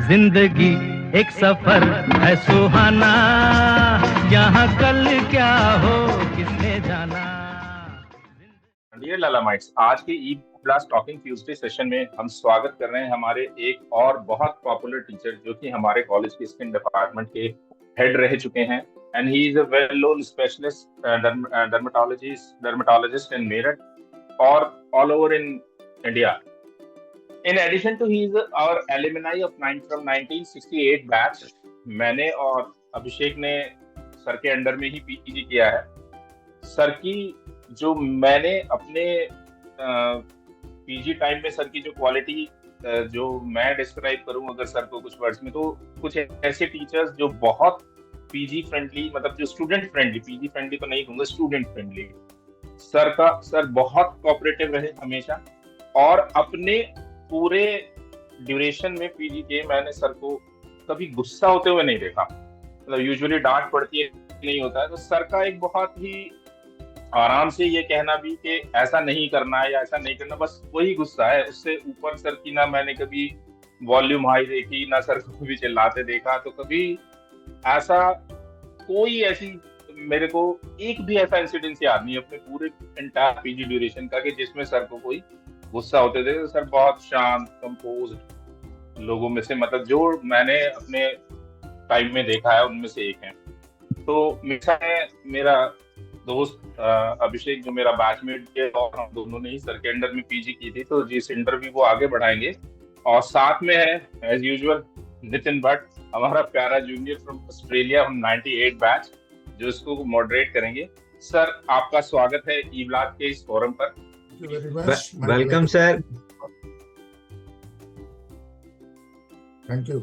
जिंदगी एक सफर है सुहाना, यहाँ कल क्या हो किसने जाना। डियर लालामाइट्स, आज के ई ब्लास्ट टॉकिंग ट्यूसडे सेशन में हम स्वागत कर रहे हैं हमारे एक और बहुत पॉपुलर टीचर जो कि हमारे कॉलेज के स्किन डिपार्टमेंट के हेड रह चुके हैं, and he is a well known specialist dermatologist in Meerut और all over in India. In addition to he is our alumni of from 1968 batch. मैंने और अभिषेक ने सर के अंडर में ही पीजी किया है. सर की जो मैंने अपने पीजी टाइम में सर की जो क्वालिटी जो मैं डिस्क्राइब करूं अगर सर को कुछ वर्ड्स में, तो कुछ ऐसे टीचर्स जो बहुत पीजी फ्रेंडली, मतलब जो स्टूडेंट फ्रेंडली, पीजी फ्रेंडली तो नहीं कहूंगा, स्टूडेंट फ्रेंडली. सर बहुत कोऑपरेटिव रहे हमेशा, और अपने पूरे ड्यूरेशन में पीजी के मैंने सर को कभी गुस्सा होते हुए नहीं देखा. मतलब यूजुअली डांट पड़ती है, नहीं होता है, तो सर का एक बहुत ही आराम से ये कहना भी कि ऐसा नहीं करना है या ऐसा नहीं करना, बस वही गुस्सा है. उससे ऊपर सर की ना मैंने कभी वॉल्यूम हाई देखी, ना सर को कभी चिल्लाते देखा. तो कभी ऐसा कोई ऐसी मेरे को एक भी ऐसा इंसिडेंस याद नहीं अपने पूरे एंटायर पीजी ड्यूरेशन का कि जिसमें सर को कोई गुस्सा होते थे. सर बहुत शांत कंपोज्ड लोगों में से, मतलब जो मैंने अपने टाइम में देखा है उनमें से एक है. तो मेरा दोस्त अभिषेक जो मेरा बैचमेट के, और हम दोनों ने ही सर के अंडर में पीजी की थी, तो जिस इंटरव्यू वो आगे बढ़ाएंगे. और साथ में है एज यूजुअल नितिन भट्ट, हमारा प्यारा जूनियर फ्रॉम ऑस्ट्रेलिया, हम 98 बैच, जो इसको मॉडरेट करेंगे. सर आपका स्वागत है ई ब्लॉग के इस फोरम पर. Welcome sir. Thank you.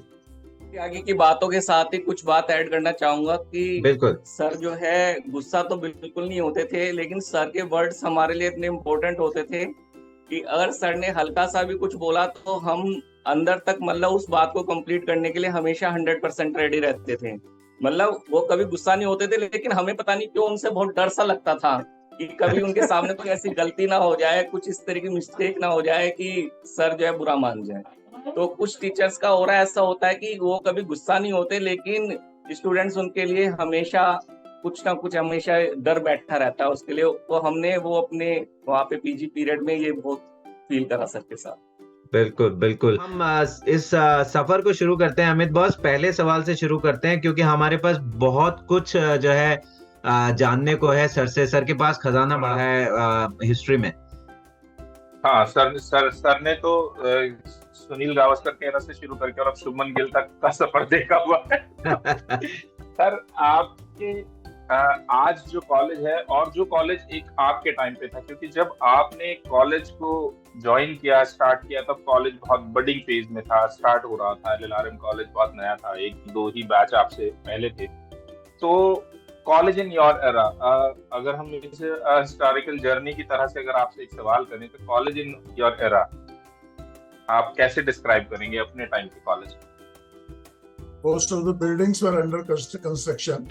आगे की बातों के साथ ही कुछ बात ऐड करना चाहूंगा कि बिल्कुल सर जो है गुस्सा तो बिल्कुल नहीं होते थे, लेकिन सर के वर्ड्स हमारे लिए इतने इम्पोर्टेंट होते थे कि अगर सर ने हल्का सा भी कुछ बोला तो हम अंदर तक मतलब उस बात को कंप्लीट करने के लिए हमेशा 100% रेडी रहते थे. मतलब वो कभी गुस्सा नहीं होते थे, लेकिन हमें पता नहीं क्यों उनसे बहुत डर सा लगता था कि कभी उनके सामने कोई ऐसी गलती ना हो जाए, कुछ इस तरह की मिस्टेक ना हो जाए कि सर जो है बुरा मान जाए. तो कुछ टीचर्स का हो रहा है ऐसा होता है कि वो कभी गुस्सा नहीं होते, लेकिन स्टूडेंट्स उनके लिए हमेशा कुछ ना कुछ हमेशा डर बैठा रहता है उसके लिए. तो हमने वो अपने वहाँ पे पीजी पीरियड में ये बहुत फील करा सर के साथ. बिल्कुल बिल्कुल. हम इस सफर को शुरू करते हैं. अमित बॉस, पहले सवाल से शुरू करते हैं क्योंकि हमारे पास बहुत कुछ जो है जानने को है सर से. सर के पास खजाना बढ़ा है हिस्ट्री में. हाँ, सर ने तो सुनील गावस्कर के era से शुरू करके और अब शुभमन गिल तक का सफर देखा हुआ है. सर आपके आज जो कॉलेज है, और जो कॉलेज एक आपके टाइम पे था, क्योंकि जब आपने कॉलेज को ज्वाइन किया, स्टार्ट किया, तब कॉलेज बहुत बडिंग फेज में था, स्टार्ट हो रहा था. LLRM कॉलेज बहुत नया था, एक दो ही बैच आपसे पहले थे. तो कॉलेज इन योर एरा, अगर हम इस हिस्टोरिकल जर्नी की तरह से अगर आपसे एक सवाल करें, तो कॉलेज इन योर एरा आप कैसे डिस्क्राइब करेंगे अपने टाइम के college? Most of the buildings were under construction.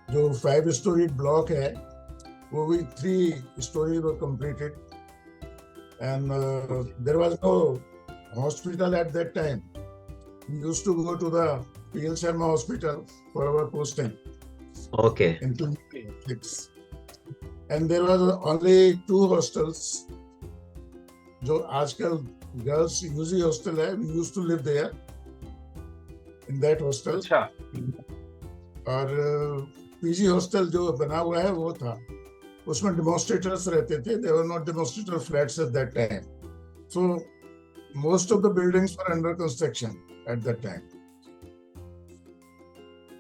जो 5-story block है, वो भी 3 stories were completed, and there was no hospital at that time. We used to go to the PL Sharma Hospital for our posting. Okay. In 2006, and there was only 2 hostels. जो आजकल girls UG hostel है, we used to live there in that hostel. अच्छा. और PG hostel जो बना हुआ है वो था, उसमें डेमोन्स्ट्रेटर्स रहते थे. They were not demonstrator flats at that time. So most of the buildings were under construction at that time.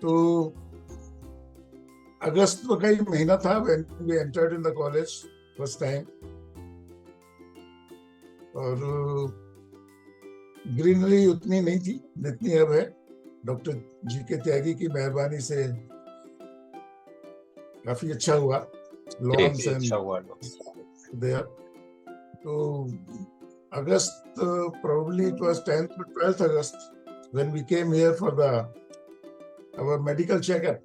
तो अगस्त का ही महीना था when we entered in the college first time. और ग्रीनरी उतनी नहीं थी जितनी अब है. डॉक्टर GK त्यागी की मेहरबानी से काफी अच्छा हुआ. Lawns and there. तो अगस्त, probably it was 10th or 12th August when we came here for our medical checkup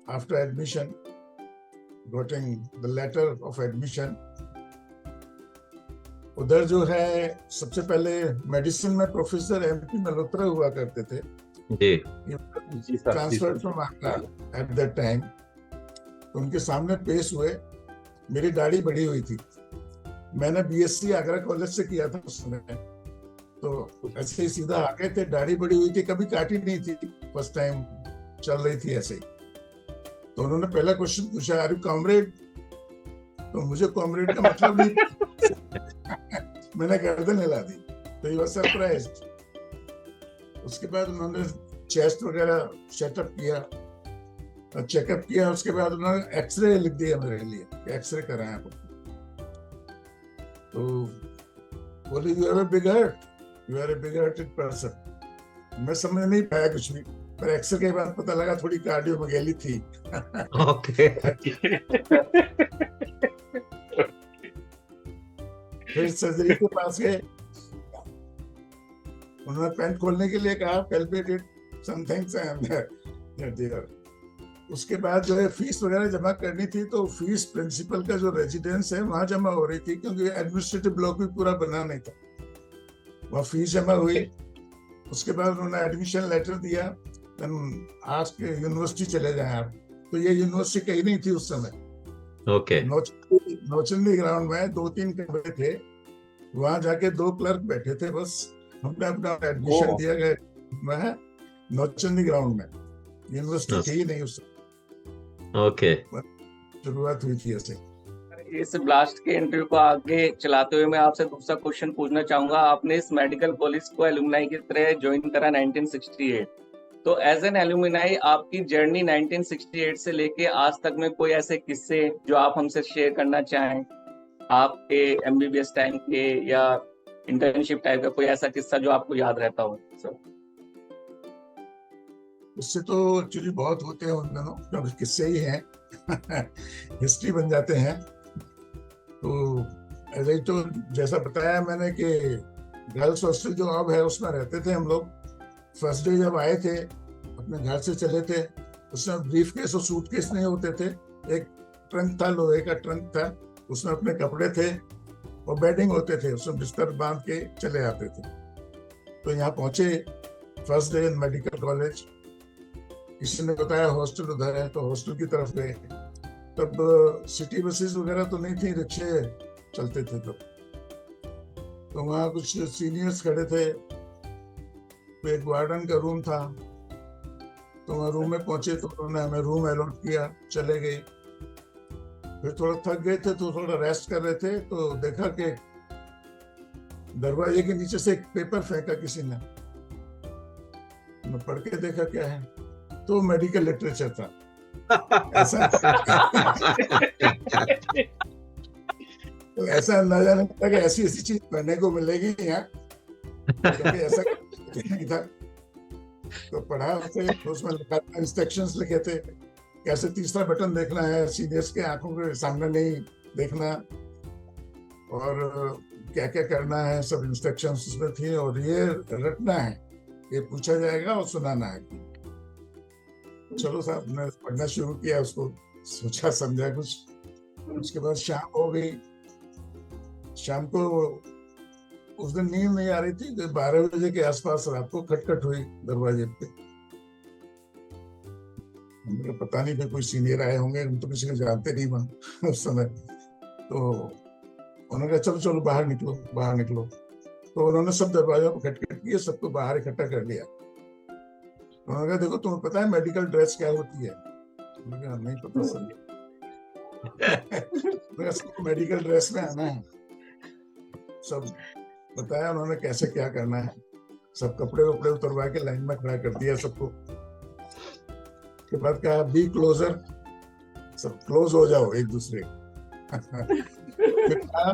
after admission, getting the letter of admission. उधर जो है सबसे पहले मेडिसिन में प्रोफेसर MP मल्होत्रा हुआ करते थे, जी जी sir, transfer from Agra at that time. तो उनके सामने पेश हुए, मेरी दाढ़ी बढ़ी हुई थी, मैंने BSc आगरा कॉलेज से किया था उस समय, तो ऐसे ही सीधा आ गए थे, दाढ़ी बढ़ी हुई थी, कभी काटी नहीं थी, फर्स्ट टाइम चल रही थी ऐसे ही। तो उन्होंने पहला क्वेश्चन पूछा, आर यू कॉमरेड? तो मुझे कॉमरेड का मतलब नहीं मैंने गर्दन हिला दी, तो ही वाज सरप्राइज्ड। उसके बाद उन्होंने चेस्ट वगैरह सेटअप किया और चेकअप किया, उसके बाद उन्होंने एक्सरे लिख दिया मेरे लिए, एक्सरे कराया आपको। तो बोले you have a big heart, you are a big hearted person. मैं समझ नहीं पाया कुछ भी, पर एक्सरे के बाद पता लगा थोड़ी कार्डियोमेगाली थी। ओके फिर सर्जरी के पास गए, उन्होंने पेन खोलने के लिए कहा, पैल्पेटेड सम थिंग्स एंड देयर। उसके बाद जो है फीस वगैरह जमा करनी थी, तो फीस प्रिंसिपल का जो रेजिडेंस है वहां जमा हो रही थी, क्योंकि एडमिनिस्ट्रेटिव ब्लॉक भी पूरा बना नहीं था। वहाँ फीस जमा हुई, उसके बाद उन्होंने एडमिशन लेटर दिया, आज के यूनिवर्सिटी चले जाएं आप। तो ये यूनिवर्सिटी कहीं नहीं थी उस समय। ओके नौचंदी ग्राउंड में 2-3 कमरे थे, वहां जाके 2 क्लर्क बैठे थे बस, हमने अपना एडमिशन दिया गया वह नौचंदी ग्राउंड में, यूनिवर्सिटी थी ही नहीं उस समय। ओके शुरुआत हुई थी ऐसे। इस ब्लास्ट के इंटरव्यू को आगे चलाते हुए मैं आपसे दूसरा क्वेश्चन पूछना चाहूंगा। आपने इस मेडिकल कॉलेज को एलुमनाई की तरह ज्वाइन करा 1968, तो एज एन एलुमनाई आपकी जर्नी 1968 से लेके आज तक में कोई ऐसे किस्से जो आप हमसे शेयर करना चाहें, आपके MBBS टाइम के या इंटर्नशिप टाइप का कोई ऐसा किस्सा जो आपको याद रहता हो सर? उससे तो एक्चुअली बहुत होते हैं उन दिनों, क्योंकि किस्से ही हैं हिस्ट्री बन जाते हैं। तो ऐसे ही तो जैसा बताया मैंने कि गर्ल्स हॉस्टल जो अब है उसमें रहते थे हम लोग। फर्स्ट डे जब आए थे, अपने घर से चले थे, उसमें ब्रीफ केस और सूट केस नहीं होते थे, एक ट्रंक था, लोहे का ट्रंक था, उसमें अपने कपड़े थे और बेडिंग होते थे, उसमें बिस्तर बांध के चले आते थे। तो यहाँ पहुंचे first day in medical college, किसी ने बताया हॉस्टल उधर है, तो हॉस्टल की तरफ गए। तब सिटी बसेस वगैरह तो नहीं थी, रिक्शे चलते थे तब। तो वहाँ कुछ सीनियर्स खड़े थे, तो एक वार्डन का रूम था, तो वहाँ रूम में पहुंचे तो उन्होंने हमें रूम अलॉट किया, चले गए। फिर थोड़ा थक गए थे तो थोड़ा रेस्ट कर रहे थे, तो देखा कि दरवाजे के नीचे से एक पेपर फेंका किसी ने। मैं पढ़ के देखा क्या है, तो मेडिकल लिटरेचर था। ऐसा तो ऐसा अंदाजा नहीं था कि ऐसी ऐसी चीज पढ़ने को मिलेगी यहाँ, क्योंकि ऐसा नहीं था। तो पढ़ा उसमें लिखा था, इंस्ट्रक्शंस लिखे थे, कैसे तीसरा बटन देखना है, सीनियर्स के आंखों के सामने नहीं देखना, और क्या क्या करना है, सब इंस्ट्रक्शंस उसमें थी। और ये रटना है, ये पूछा जाएगा और सुनाना है। चलो साहब, ने पढ़ना शुरू किया, उसको सोचा समझा कुछ। उसके बाद शाम हो गई। शाम को उस दिन नींद नहीं आ रही थी, तो 12 बजे के आसपास रात को खटखट हुई दरवाजे पे। हमने पता नहीं कोई सीनियर आए होंगे, हम तो किसी को जानते नहीं मन उस समय। तो उन्होंने कहा चलो चलो बाहर निकलो, बाहर निकलो। तो उन्होंने सब दरवाजों को खटखट किए, सबको बाहर इकट्ठा कर लिया। उन्होंने कहा देखो तुम्हें पता है मेडिकल ड्रेस क्या होती है? मैंने कहा नहीं पता सर। मेडिकल ड्रेस में आना है, सब बताया उन्होंने कैसे क्या करना है। सब कपड़े वपड़े उतरवा के लाइन में खड़ा कर दिया सबको। के बाद कहा बी क्लोजर, सब क्लोज हो जाओ एक दूसरे। फिर कहा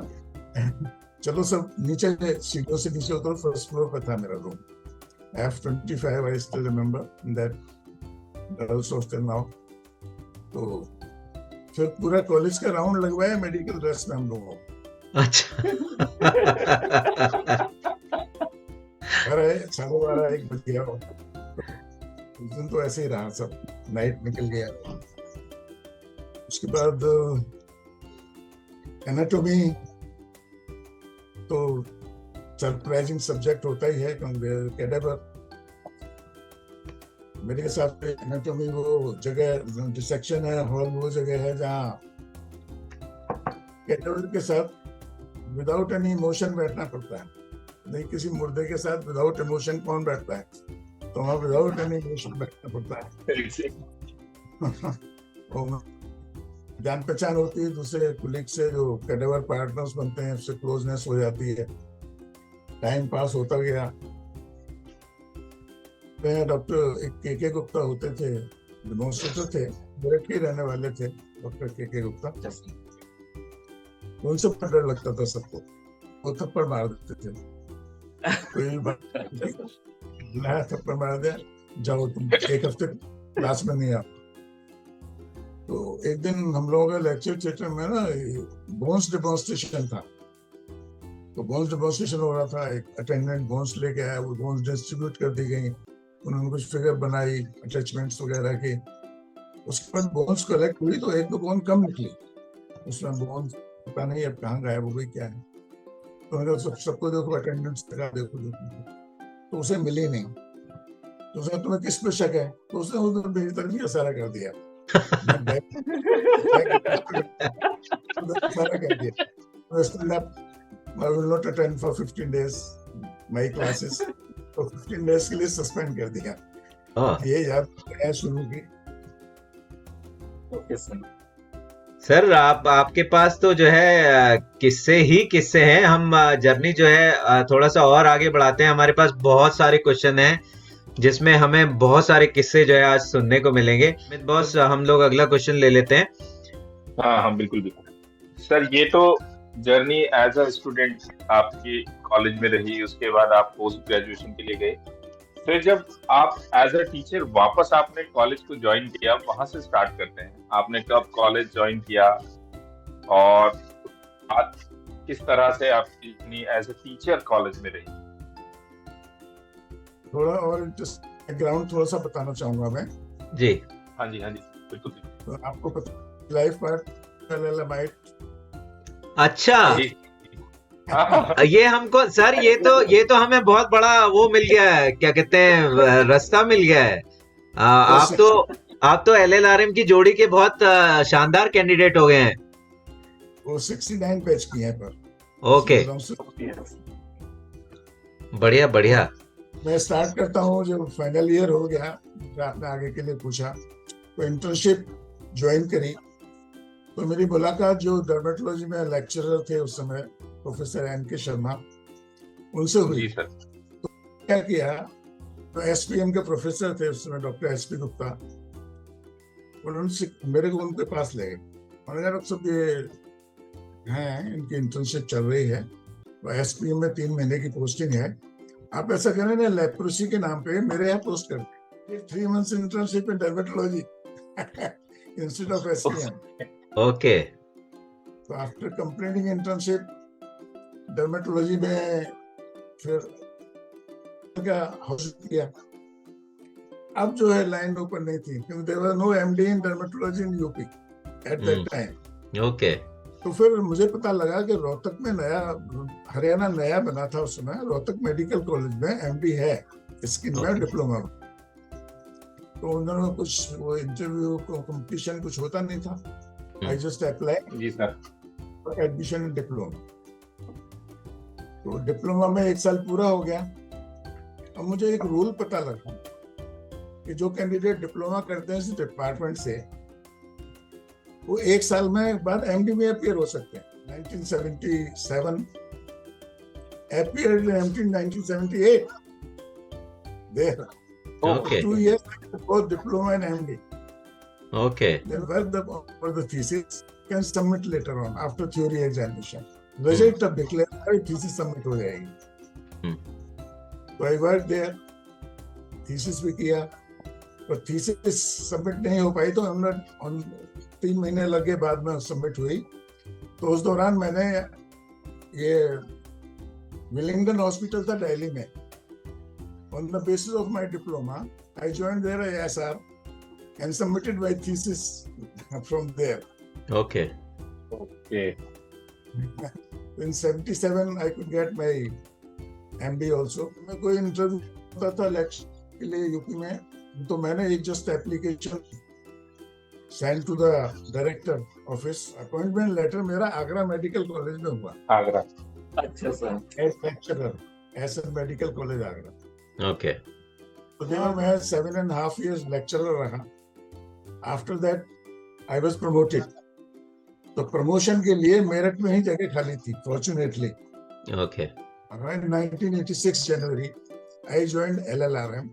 चलो सब नीचे, सीढ़ियों से नीचे उतरो, फर्स्ट फ्लोर पे था मेरा room, F25, I still remember that girls hostel now। तो फिर पूरा कॉलेज का राउंड लगवाया मेडिकल ड्रेस में हम लोगों को। अच्छा अरे 12:30-1 बज गया। उस दिन तो ऐसे ही रहा, सब नाइट निकल गया। उसके बाद एनाटॉमी तो सरप्राइजिंग सब्जेक्ट होता ही है कैडेवर। मेरे हिसाब से एनाटॉमी वो जगह, डिसेक्शन है हॉल, वो जगह है जहाँ कैडेवर के साथ विदाउट एनी इमोशन बैठना पड़ता है। नहीं, किसी मुर्दे के साथ विदाउट इमोशन कौन बैठता है? तो वहाँ विदाउट एनी इमोशन बैठना पड़ता है। जान पहचान होती है दूसरे कुलीग से, जो कैडेवर पार्टनर्स बनते हैं, उससे क्लोजनेस हो जाती है, टाइम पास होता गया। डॉक्टर के गुप्ता होते थे, डेमोन्स्ट्रेटर थे, मेरठ के रहने वाले थे डॉक्टर के गुप्ता। उनसे डर लगता था सबको, वो थप्पड़ मार देते थे। कोई नया थप्पड़ मार दिया, जाओ तुम एक हफ्ते क्लास में नहीं आओ। तो एक दिन हम लोगों का लेक्चर थिएटर में ना बोन्स डेमोन्स्ट्रेशन था। तो बोन्स डेमोन्स्ट्रेशन हो रहा था, एक अटेंडेंट बोन्स लेके आया, वो बोन्स डिस्ट्रीब्यूट कर दी गई, उन्होंने कुछ फिगर बनाई अटैचमेंट्स वगैरह की। उसके बाद बोन्स कलेक्ट हुई तो एक दो बोन कम निकली, उसमें बोन्स पता नहीं अब कहाँ गायब हो गई, क्या है। तो मैंने सबको देखो, अटेंडेंट्स लगा देखो, तो उसे मिली नहीं। तो उसने तुम्हें किस पे शक है? तो उसने उधर मेरी तरफ ही इशारा कर दिया। इशारा कर दिया, I will not attend for 15 days my classes। तो 15 days के लिए सस्पेंड कर दिया। ये याद है शुरू की। Okay sir. सर आपके पास तो जो है किस्से ही किस्से हैं। हम जर्नी जो है थोड़ा सा और आगे बढ़ाते हैं। हमारे पास बहुत सारे क्वेश्चन हैं जिसमें हमें बहुत सारे किस्से जो है आज सुनने को मिलेंगे। अमित बॉस, हम लोग अगला क्वेश्चन ले लेते हैं। हाँ बिल्कुल बिल्कुल सर। ये तो जर्नी एज अ स्टूडेंट आपकी कॉलेज में रही, उसके बाद आप पोस्ट ग्रेजुएशन के लिए गए, फिर जब आप एज अ टीचर वापस आपने कॉलेज को ज्वाइन किया, वहां से स्टार्ट करते हैं। आपने कब कॉलेज ज्वाइन किया और आज किस तरह से आपकी journey as a teacher college में रही? थोड़ा और बैकग्राउंड थोड़ा सा बताना चाहूंगा मैं जी। हाँ जी बिल्कुल। तो आपको पता लाइफ पार्ट अच्छा, ये हमको सर ये तो हमें बहुत बड़ा वो मिल गया है, क्या कहते हैं, रास्ता मिल गया है। आप तो LLRM की जोड़ी के बहुत शानदार कैंडिडेट हो गए हैं। वो 69 पेज की है पर। ओके, बढ़िया बढ़िया। मैं स्टार्ट करता हूँ, जब फाइनल ईयर हो गया, आपने आगे के लिए पूछा, तो इंटर्नशिप ज्वाइन करी। तो मेरी मुलाकात जो डर्मेटोलॉजी में लेक्चरर थे उस समय, प्रोफेसर NK शर्मा, उनसे हुई। तो क्या किया, तो SPM के प्रोफेसर थे उस समय, डॉक्टर SP गुप्ता, उन्होंने मेरे को उनके पास ले गए। उन्होंने कहा डॉक्टर साहब ये हैं, इनकी इंटर्नशिप चल रही है, तो SPM में 3 महीने की पोस्टिंग है, आप ऐसा करें ना, लेप्रोसी के नाम पे मेरे यहाँ पोस्ट कर दें, 3 months internship in dermatology institute of SPM। Okay. तो आफ्टर कंप्लीटिंग इंटर्नशिप डर्मेटोलॉजी में फिर क्या हासिल किया। अब जो है लाइन ओपन नहीं थी, क्योंकि there was no MD in dermatology in UP at that time. Okay. तो फिर मुझे पता लगा कि रोहतक में हरियाणा नया बना था उस समय, रोहतक मेडिकल कॉलेज में MD है स्किन में, डिप्लोमा में। तो उन्होंने कुछ वो इंटरव्यू कंपटीशन कुछ होता नहीं था, आई जस्ट अप्लाई जी sir for admission in diploma. तो डिप्लोमा में 1 साल पूरा हो गया। अब मुझे एक रूल पता लगा कि जो कैंडिडेट डिप्लोमा करते हैं इस डिपार्टमेंट से, वो 1 साल में बाद MD में अपीयर हो सकते हैं। 1977 appeared in MD in 1978 there। Okay. 2 years both diploma and MD। Okay. Then work for the thesis, can submit later on after theory examination। Result तब डिक्लेयर, थीसिस सबमिट हो जाएगी। तो आई वर्क देयर, थीसिस भी किया, पर thesis submit नहीं हो पाई, तो हमने 3 महीने लगे, बाद में सबमिट हुई। तो उस दौरान मैंने ये विलिंगडन हॉस्पिटल था दिल्ली में, on the basis of my diploma I joined there ASR and submitted my thesis from there। Okay. Okay. In 77 I could get my MD also. मैं कोई इंटरव्यू होता था लेक्चर के लिए यूपी में, तो मैंने एक just application send to the director office. Appointment letter मेरा आगरा मेडिकल कॉलेज में हुआ. आगरा. अच्छा sir. As lecturer S N medical college Agra. Okay. तो जब मैं 7.5 years लेक्चरर रहा. After that I was promoted. तो प्रमोशन के लिए मेरठ में ही जगह खाली थी fortunately. Okay. Around 1986 January, I joined LLRM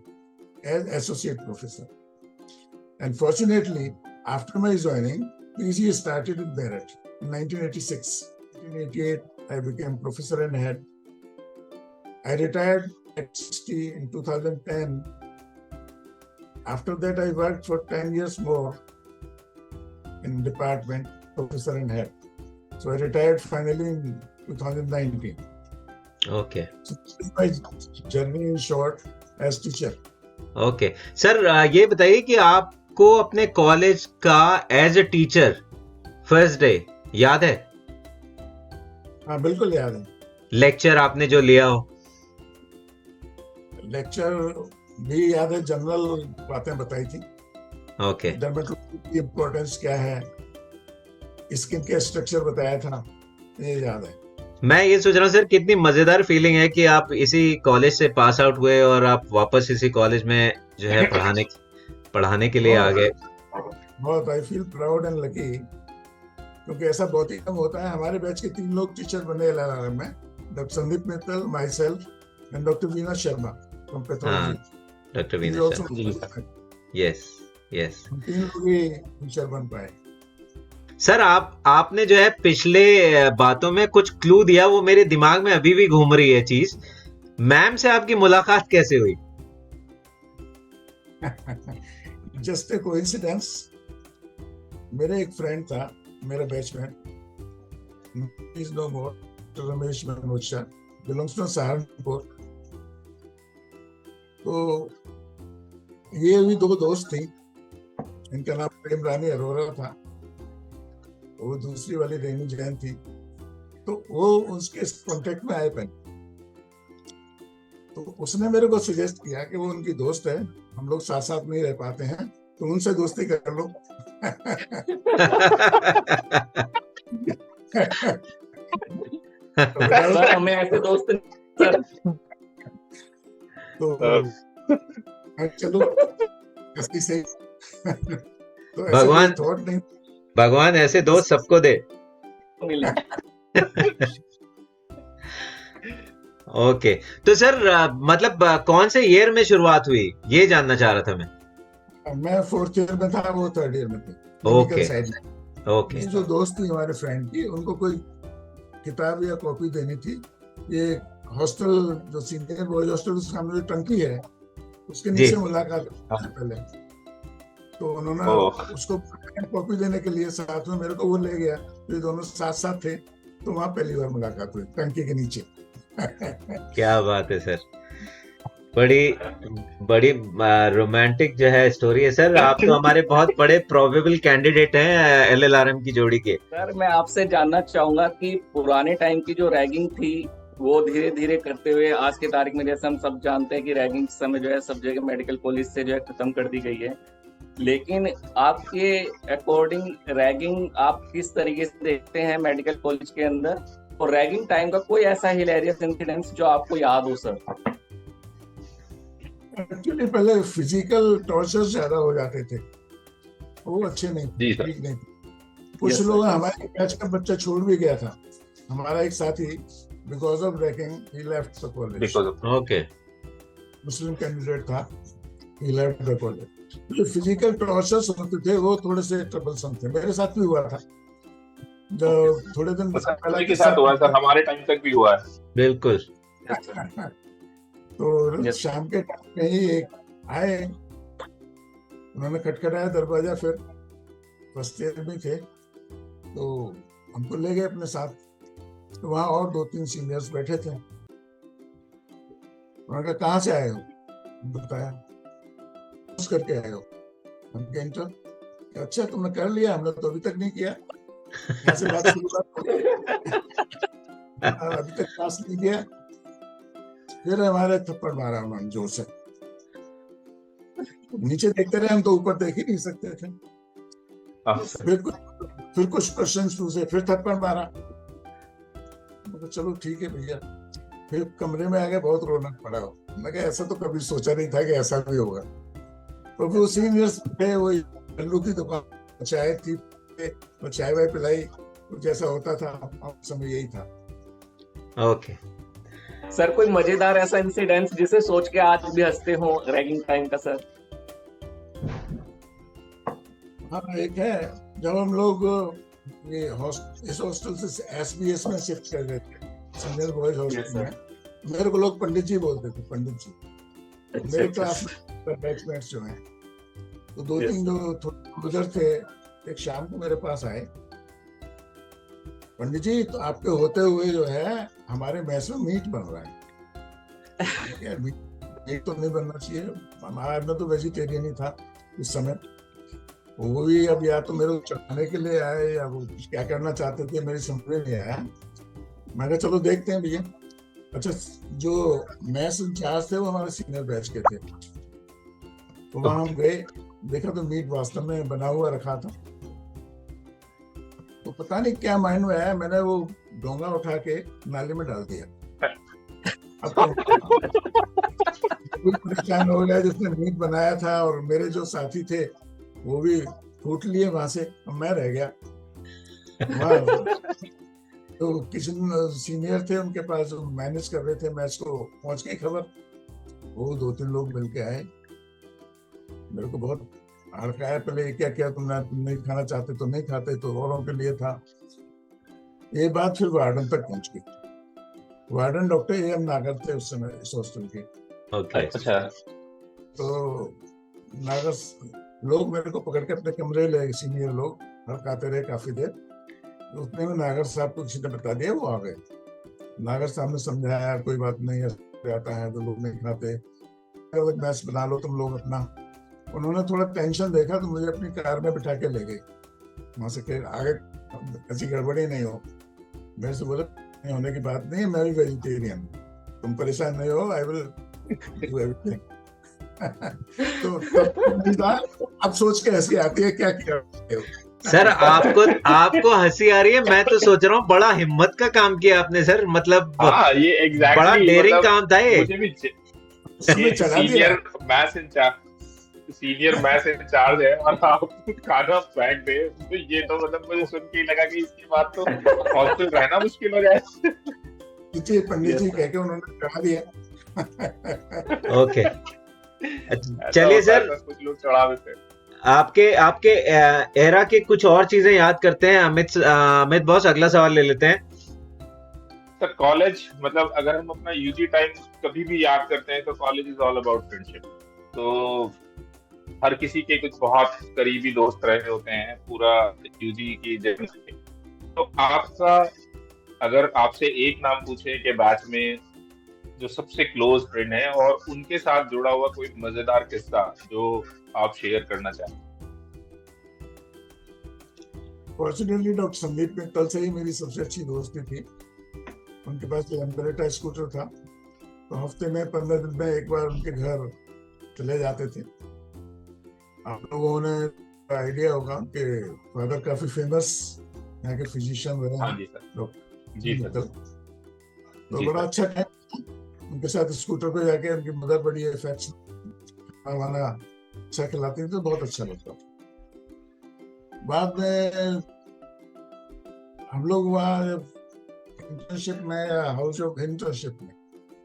as associate professor. And fortunately, after my joining, PG started in Meerut in 1986. 1988, I became professor and head. I retired at 60 in 2010. After that, I worked for 10 years more in department, professor and head. So I retired finally in 2019. ओके. My journey in short as teacher. Okay sir, ये बताइए कि आपको अपने college का as a teacher first day याद है? हाँ बिल्कुल याद है. लेक्चर आपने जो लिया हो? लेक्चर भी याद है, जनरल बातें बताई थी. ओके. डर्मेटोलॉजी की इम्पोर्टेंस क्या है, स्किन के स्ट्रक्चर बताया था, ये याद है. मैं ये सोच रहा हूँ सर, कितनी मजेदार फीलिंग है कि आप इसी कॉलेज से पास आउट हुए और आप वापस इसी कॉलेज में जो है पढ़ाने के लिए आ गए. बहुत. I feel proud and lucky, क्योंकि ऐसा बहुत ही कम होता है. हमारे बैच के 3 लोग टीचर बने LLRM में. Doctor Sandeep Mittal, my self and doctor Veena Sharma from pathology. Doctor Veena Sharma. Yes yes. 3 लोग ही टीचर बन पाए. सर आपने जो है पिछले बातों में कुछ क्लू दिया, वो मेरे दिमाग में अभी भी घूम रही है चीज. मैम से आपकी मुलाकात कैसे हुई? Just a coincidence. मेरे एक फ्रेंड था, मेरा batchmate, is no more, Ramesh Manocha, belongs to Saharanpur. तो ये भी 2 दोस्त थी. इनका नाम प्रेम रानी अरोरा था, वो दूसरी वाली रेनी जैन थी. तो वो उसके कांटेक्ट में आए पहले. तो उसने मेरे को सजेस्ट किया कि वो उनकी दोस्त है, हम लोग साथ साथ नहीं रह पाते हैं, तो उनसे दोस्ती कर लो. सर हमें ऐसे दोस्त सर. तो चलो ऐसी से. तो भगवान थॉट नहीं, भगवान ऐसे दोस्त सबको दे. मिले. ओके. तो सर मतलब कौन से ईयर में शुरुआत हुई, ये जानना चाह रहा था मैं. मैं 4th ईयर में था, वो 3rd ईयर में थे. ओके. ओके. ये जो दोस्त थी हमारे फ्रेंड की, उनको कोई किताब या कॉपी देनी थी. ये हॉस्टल जो सीनियर बॉयज हॉस्टल, उसका जो टंकी है उसके नीचे मुलाकात पहले. तो उन्होंने उसको कॉपी देने के लिए साथ में मेरे को वो ले गया. ये दोनों साथ साथ थे, तो वहां पहली बार मुलाकात हुई टंकी के नीचे. क्या बात है सर, बड़ी रोमांटिक जो है स्टोरी है सर. आप तो हमारे बहुत बड़े प्रोबेबल कैंडिडेट हैं LLRM की जोड़ी के. सर मैं आपसे जानना चाहूंगा कि पुराने टाइम की जो रैगिंग थी वो धीरे धीरे करते हुए आज के तारीख में, जैसे हम सब जानते हैं कि रैगिंग समय जो है सब जगह मेडिकल कॉलेज से जो है खत्म कर दी गई है. लेकिन आपके अकॉर्डिंग रैगिंग आप किस तरीके से देखते हैं मेडिकल कॉलेज के अंदर, और रैगिंग टाइम का कोई ऐसा हिलेरियस इंसिडेंस जो आपको याद हो सर? एक्चुअली पहले फिजिकल टॉर्चर ज्यादा हो जाते थे, वो अच्छे नहीं, ठीक नहीं. कुछ लोग, हमारे बैच का बच्चा छोड़ भी गया था. हमारा एक साथी, because of ragging he left the college. Okay. Muslim candidate था, ही लेफ्ट द कॉलेज. जो फिजिकल टॉर्चर्स होते थे वो थोड़े से ट्रबलसम थे. मेरे साथ भी हुआ था. जो थोड़े दिन पहले के साथ हुआ सर, हमारे टाइम तक भी हुआ है. बिल्कुल. तो शाम के टाइम में ही एक आए, उन्होंने खटखटाया दरवाजा. फिर फर्स्ट ईयर में थे, तो हमको ले गए अपने साथ. तो वहाँ और 2-3 सीनियर्स बैठे थे. उन्होंने कहा कहाँ से आए हो? बताया करके आए हो. हम इंटर. अच्छा तुमने कर लिया, हमने तो अभी तक नहीं किया. यहाँ से बात शुरू. अभी तक क्लास नहीं किया, फिर हमारे थप्पड़ मारा उन्होंने जोर से। नीचे देखते रहे हम, तो ऊपर देख ही नहीं सकते थे। फिर कुछ क्वेश्चन पूछे, फिर थप्पड़ मारा। तो चलो ठीक है भैया। फिर कमरे में आ गए, बहुत रोना पड़ा। मैं कहा ऐसा तो कभी सोचा नहीं था कि ऐसा भी होगा। तो फिर सीनियर्स थे, वही लल्लू की दुकान, चाय थी, तो चाय वाय पिलाई, तो जैसा होता था उस समय यही था। ओके सर, कोई मजेदार ऐसा इंसिडेंट जिसे सोच के आज भी हंसते हो रैगिंग टाइम का सर? हाँ, एक है, जब हम लोग ये इस हॉस्टल से SBS में शिफ्ट कर गए थे, सीनियर बॉयज हॉस्टल में, मेरे को लोग पंडित जी बोलते थे, पंडित जी। मेरे क्लास में बैचमेट्स जो हैं, तो 2-3 जो थोड़े बुजुर्ग थे, एक शाम को मेरे पास आए, पंडित जी तो आपके होते हुए जो है हमारे मैस में मीट बन रहा है। यार मीट तो नहीं बनना चाहिए, हमारा मैं तो वेजिटेरियन ही था इस समय। वो भी अब या तो मेरे को चढ़ाने के लिए आए या वो क्या करना चाहते थे, मेरी समझ में नहीं आया। मैं कहा चलो देखते हैं भैया। अच्छा, जो मैस इंचार्ज थे वो हमारे सीनियर बैच के थे, तो वहां हम गए, देखा तो मीट वास्तव में बना हुआ रखा था। तो पता नहीं क्या माइंड में आया, मैंने वो डोंगा उठा के नाली में डाल दिया। अब परेशान हो गया जिसने मीट बनाया था, और मेरे जो साथी थे वो भी फूट लिए वहां से, मैं रह गया। तो किचन सीनियर थे, उनके पास जो मैनेज कर रहे थे मैच को, पहुंच गई खबर। वो 2-3 लोग मिलके आए, मेरे को बहुत हड़काया। पहले क्या किया तुमने, तुम नहीं खाना चाहते तो नहीं खाते, तो औरों के लिए था। ये बात फिर वार्डन तक पहुंच गई। वार्डन डॉक्टर AM नागर थे उस समय इस हॉस्टल के। अच्छा। तो नागर लोग मेरे को पकड़ के अपने कमरे ले, सीनियर लोग हड़काते रहे काफी देर। तो उतने में नागर साहब को किसी ने बता दिया, वो आ गए। नागर साहब ने समझाया, कोई बात नहीं, आता है तो लोग नहीं खाते, मैच बना लो तुम लोग अपना। उन्होंने थोड़ा टेंशन देखा तो मुझे अपनी कार में बिठा के ले गए वहां से, कि आगे ऐसी गड़बड़ी नहीं हो। मेरे से बोले नहीं होने की बात नहीं है, मैं भी वेजिटेरियन, तुम परेशान नहीं हो, आई विल डू एवरीथिंग। तो अब सोच के हंसी आती है, क्या किया सर? आपको हंसी आ रही है, मैं तो सोच रहा हूँ बड़ा हिम्मत का काम किया आपने सर, मतलब ये exactly, बड़ा डेयरिंग काम था ये। मुझे भी सीनियर मैथ्स इंचार्ज है और आप खाना फेंक दे, तो ये तो मतलब मुझे सुन के लगा कि इसकी बात तो हॉस्टल रहना मुश्किल हो जाए। पंडित जी कह के उन्होंने चढ़ा दिया। ओके, चलिए सर, कुछ लोग चढ़ावे थे। आपके एरा के कुछ और चीजें याद करते हैं। अमित बॉस, अगला सवाल ले लेते हैं। सर कॉलेज, मतलब अगर हम अपना यूजी टाइम कभी भी याद करते हैं तो college is all about friendship. तो हर किसी के कुछ बहुत करीबी दोस्त रहे होते हैं पूरा यूजी की जर्नी। तो आपका, अगर आपसे एक नाम पूछे कि बैच में जो सबसे क्लोज फ्रेंड है और उनके साथ जुड़ा हुआ कोई मजेदार किस्सा जो आप शेयर करना चाहें। फॉर्चुनेटली डॉक्टर संदीप मित्तल से ही मेरी सबसे अच्छी दोस्ती थी। उनके पास एम्परेटर स्कूटर था, तो हफ्ते में 15 दिन में एक बार उनके घर चले जाते थे। आप लोगों ने आइडिया होगा कि फादर काफी फेमस यहाँ के फिजिशियन रहे हैं डॉक्टर। तो बड़ा अच्छा टाइम उनके साथ स्कूटर पे जाके। उनकी मदर बड़ी खाना अच्छा खिलाती थी, तो बहुत अच्छा लगता था। बाद में हम लोग वहाँ इंटर्नशिप में, हाउस ऑफ इंटर्नशिप में,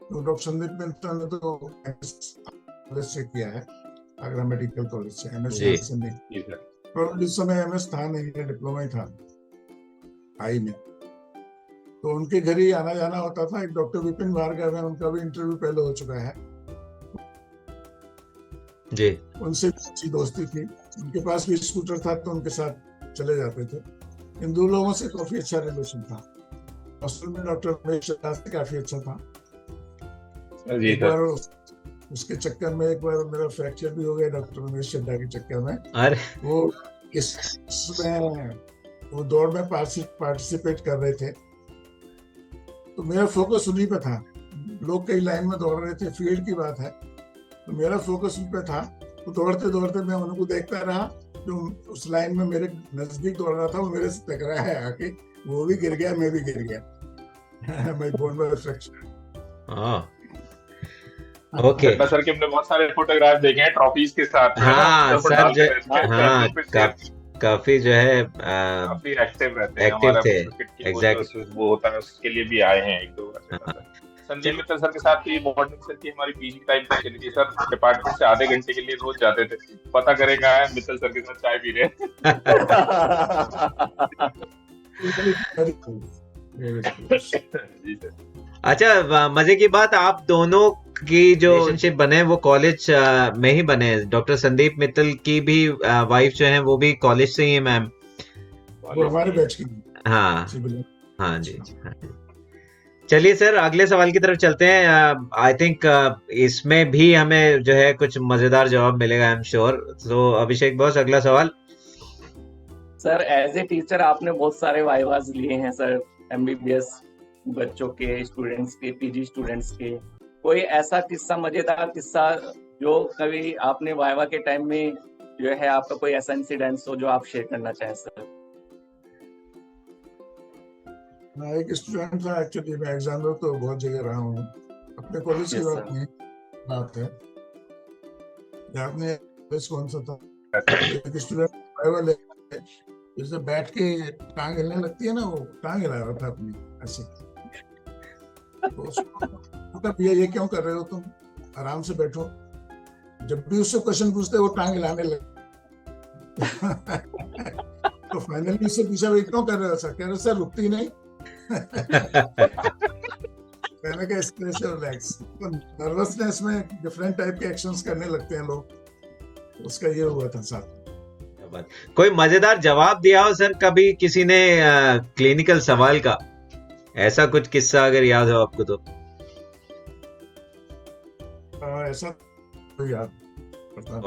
तो डॉक्टर संदीप मित्तल ने तो कॉलेज से किया है, आगरा मेडिकल कॉलेज से MSc से नहीं। तो इस समय MS था नहीं, डिप्लोमा ही था आई में। तो उनके घर ही आना जाना होता था। एक डॉक्टर विपिन भार्गव है, उनका भी इंटरव्यू पहले हो चुका है जी। उनसे अच्छी दोस्ती थी। उनके पास भी स्कूटर था, तो उनके साथ चले जाते थे। इन दो लोगों से काफी अच्छा रिलेशन था। हॉस्टल में डॉक्टर रमेश चड्ढा से काफी अच्छा था। एक बार उसके चक्कर में एक बार मेरा फ्रैक्चर भी हो गया, डॉक्टर रमेश चड्ढा के चक्कर में। अरे वो दौड़ में पार्टिसिपेट कर रहे थे, तो मेरा फोकस उन्हीं पे था। लोग कई लाइन में दौड़ रहे थे, फील्ड की बात है, तो मेरा फोकस उन पे था। तो दौड़ते दौड़ते मैं उनको देखता रहा, जो उस लाइन में मेरे नजदीक दौड़ रहा था वो मेरे से टकराया है आके, वो भी गिर गया, मैं भी गिर गया। मैं बोन में फ्रैक्चर। ओके। सर के हमने बहुत सारे फोटोग्राफ देखे हैं ट्रॉफीज के साथ में, हाँ तो सर जो हाँ फेसबुक पे काफी जो है काफी एक्टिव रहते हैं। एक्टिव हमारा थे। क्रिकेट की एग्जैक्टली। वो होता है, उसके लिए भी आए हैं एक दो बार। संदीप मित्तल सर के साथ भी मॉर्निंग सर की हमारी पीजी टाइम पे चली थी। सर डिपार्टमेंट से आधे घंटे के लिए रोज जाते थे, पता करेगा मित्तल सर के साथ चाय पी रहे जी सर। अच्छा, मजे की बात, आप दोनों की जो रिलेशनशिप बने वो कॉलेज में ही बने। डॉक्टर संदीप मित्तल की भी वाइफ जो है वो भी कॉलेज से ही है मैम। वो हमारे बैच की। हाँ हाँ जी, हाँ जी। चलिए सर, अगले सवाल की तरफ चलते हैं। आई थिंक इसमें भी हमें जो है कुछ मजेदार जवाब मिलेगा, आई एम श्योर। तो अभिषेक बॉस, अगला सवाल। सर एज ए टीचर आपने बहुत सारे वाइवाज लिए हैं सर, एमबीबीएस बच्चों के, स्टूडेंट्स के, पीजी स्टूडेंट्स के। कोई ऐसा किस्सा, मजेदार किस्सा जो कभी आपने वाइवा के टाइम में जो है आपका कोई ऐसा इंसिडेंस हो जो आप शेयर करना चाहें सर? मैं एक स्टूडेंट था एक्चुअली, मैं एग्जामिनर तो बहुत जगह रहा हूँ, अपने कॉलेज की बात नहीं बात है। आपने कौन सा था, एक स्टूडेंट वाइवा ले जैसे बैठ के टांग हिलने लगती है ना, वो टांग हिला रहा था अपनी ऐसे। तो उसको भैया ये क्यों कर रहे हो तुम, आराम से बैठो। जब भी उससे क्वेश्चन पूछते वो टांग हिलाने लगे। तो फाइनली उससे पूछा भाई क्यों कर रहे हो सर, कह रहे सर रुकती नहीं। मैंने कहा स्ट्रेस रिलैक्स। तो नर्वसनेस में डिफरेंट टाइप के एक्शंस करने लगते हैं लोग, उसका ये हुआ था साथ। कोई मजेदार जवाब दिया हो सर कभी किसी ने क्लिनिकल सवाल का, ऐसा कुछ किस्सा अगर याद हो आपको तो? ऐसा तो याद पड़ता।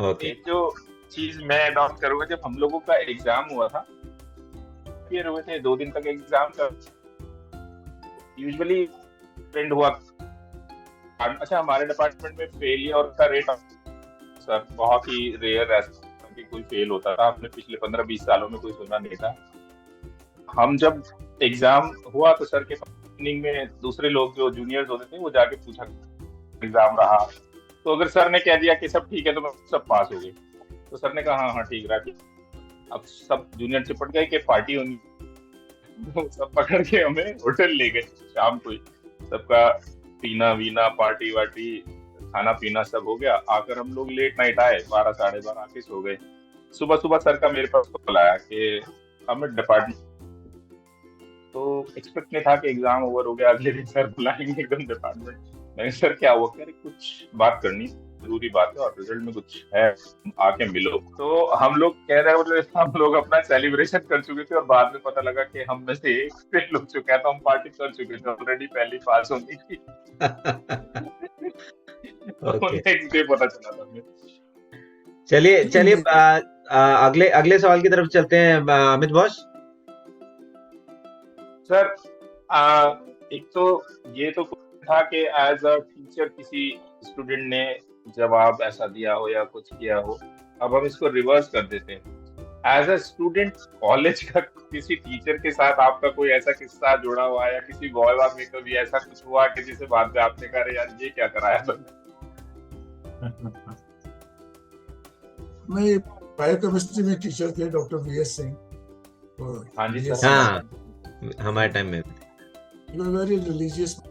ओके। एक जो चीज मैं अडॉप्ट करूंगा, जब हम लोगों का एग्जाम हुआ था, ये हुए थे 2 दिन तक एग्जाम का, यूजुअली ट्रेंड हुआ। अच्छा, हमारे डिपार्टमेंट में फेलियर का रेट सर बहुत ही रेयर है कि कोई फेल होता था। हमने पिछले 15-20 सालों में कोई सुना नहीं था। हम जब एग्जाम हुआ तो सर के इवनिंग में दूसरे लोग जो जूनियर्स होते थे वो जाके पूछा एग्जाम रहा, तो अगर सर ने कह दिया कि सब ठीक है तो सब पास हो गए। तो सर ने कहा हाँ हाँ ठीक रहा। अब सब जूनियर चिपट गए कि पार्टी होनी, तो सब पकड़ के हमें होटल ले गए शाम को ही। सबका पीना वीना, पार्टी वार्टी, खाना पीना सब हो गया। आकर हम लोग लेट नाइट आए, 12 साढ़े 12 आके सो गए। सुबह सुबह सर का मेरे पास कॉल आया कि हमें डिपार्टमेंट, तो एक्सपेक्ट नहीं था कि एग्जाम ओवर हो गया, अगले दिन सर बुलाएंगे एकदम डिपार्टमेंट। मैंने सर क्या हुआ, कह रहे कुछ बात करनी जरूरी बात है और रिजल्ट में कुछ है, आके मिलो। तो हम लोग कह रहे मतलब हम लोग अपना सेलिब्रेशन कर चुके थे और बाद में पता लगा कि हम में से एक फेल हो चुका है, तो हम पार्टी कर चुके थे ऑलरेडी, पहली पास होने की। नेक्स्ट डे पता चला था हमें। चलिए अगले सवाल की तरफ चलते हैं। अमित बॉस। सर एक तो ये तो था कि एज अ टीचर किसी स्टूडेंट ने जवाब ऐसा दिया हो या कुछ किया हो। अब हम इसको रिवर्स कर देते हैं। एज अ स्टूडेंट कॉलेज का किसी टीचर के साथ आपका कोई ऐसा किस्सा जुड़ा हुआ है या किसी वाइवा में कभी ऐसा कुछ हुआ कि जिसे बाद में आपने कहा यार ये क्या कराया था? मैं बायोकेमिस्ट्री में टीचर थे डॉक्टर वीएस सिंह। हाँ जी सर। हाँ, हमारे टाइम में वेरी रिलीजियस।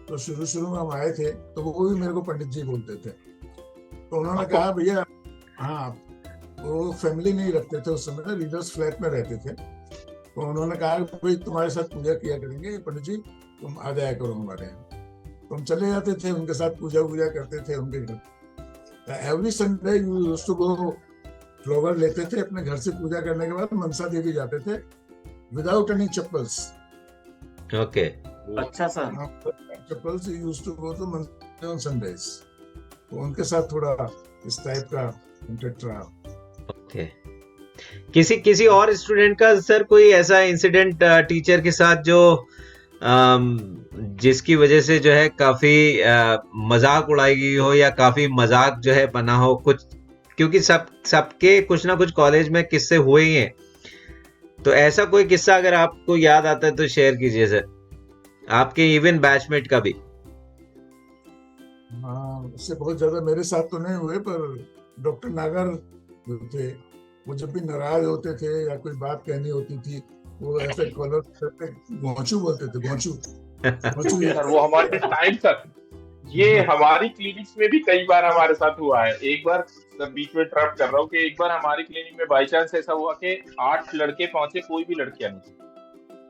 तो शुरू में हम आए थे तो वो भी मेरे को पंडित जी बोलते थे। तो उन्होंने कहा भैया, हाँ वो फैमिली नहीं रखते थे उस समय, लीडर्स फ्लैट में रहते थे। तो उन्होंने कहा भाई तुम्हारे साथ पूजा किया करेंगे पंडित जी, तुम आ जाया करो हमारे यहाँ। तो हम चले जाते थे उनके साथ, पूजा करते थे उनके घर। Every Sunday you used to go, flower लेते थे अपने घर से, पूजा करने के बाद मनसा देवी जाते थे विदाउट एनी चप्पल्स। ओके। अच्छा सर। Chappals used to go to mandir on Sundays. तो उनके साथ थोड़ा इस टाइप का कॉन्टेक्ट रहा। ओके। किसी और स्टूडेंट का सर कोई ऐसा इंसिडेंट टीचर के साथ जो जिसकी वजह से जो है काफी मजाक उड़ाई गई हो या काफी मजाक जो है बना हो कुछ, क्योंकि सबके कुछ ना कुछ कॉलेज में किस्से हुए ही हैं। तो ऐसा कोई किस्सा अगर आपको याद आता है तो शेयर कीजिए सर, आपके इवन बैचमेट का भी। हाँ, उससे बहुत ज्यादा मेरे साथ तो नहीं हुए, पर डॉक्टर नागर जो थे वो जब भी नाराज होते थे या कोई बात कहनी होती थी, वो ऐसे कॉलर करते गोंचू बोलते थे, गोंचू गोंचू। सर वो हमारे टाइम तक, ये हमारी क्लिनिक्स में भी कई बार हमारे साथ हुआ है। एक बार सर बीच में इंटरप्ट कर रहा हूँ कि एक बार हमारी क्लिनिक में बाई चांस ऐसा हुआ कि 8 लड़के पहुंचे, कोई भी लड़कियां नहीं,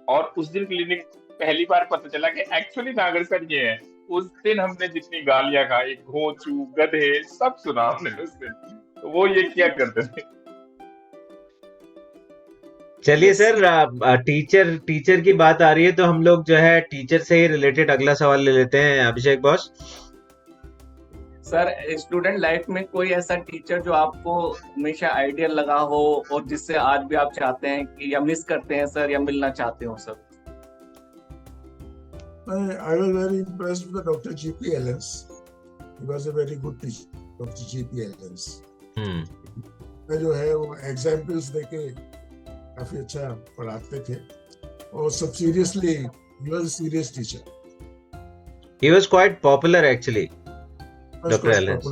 और उस दिन क्लिनिक पहली बार पता चला कि एक्चुअली नागर सर ये है। उस दिन हमने जितनी गालियां खाई, घोंचू, गधे, सब सुना हमने उस दिन। तो वो ये क्या करते थे। चलिए सर, टीचर की बात आ रही है तो हम लोग जो है टीचर से ही रिलेटेड अगला सवाल ले लेते हैं। अभिषेक बॉस। सर, स्टूडेंट लाइफ में कोई ऐसा टीचर जो आपको हमेशा आइडियल लगा हो और जिससे आज भी आप चाहते हैं कि या मिस करते हैं सर, या मिलना चाहते हो sir? I was very impressed with Dr. G.P. Ellens. He was a very good teacher, Dr. G.P. Ellens. जो है वो एग्जाम्पल्स देके काफी अच्छा पढ़ाते थे, और सब seriously, he was a serious teacher. He was quite popular actually, Dr. Ellens.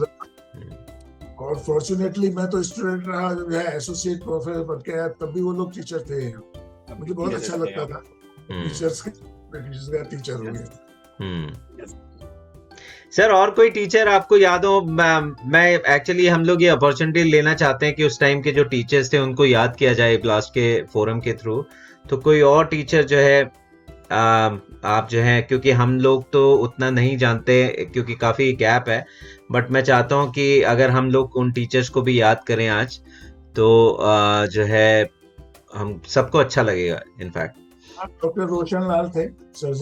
और फॉर्चुनेटली मैं तो स्टूडेंट रहा, जो है एसोसिएट प्रोफेसर बन के आया, तब भी वो लोग टीचर थे। मुझे बहुत अच्छा लगता था टीचर्स का टीचर हो गया। सर और कोई टीचर आपको याद हो? मैं एक्चुअली हम लोग ये अपॉर्चुनिटी लेना चाहते हैं कि उस टाइम के जो टीचर्स थे उनको याद किया जाए ब्लास्ट के फोरम के थ्रू। तो कोई और टीचर जो है आप जो है, क्योंकि हम लोग तो उतना नहीं जानते क्योंकि काफी गैप है, बट मैं चाहता हूं कि अगर हम लोग उन टीचर्स को भी याद करें आज तो जो है हम सबको अच्छा लगेगा। इनफैक्ट डॉक्टर रोशन लाल थे,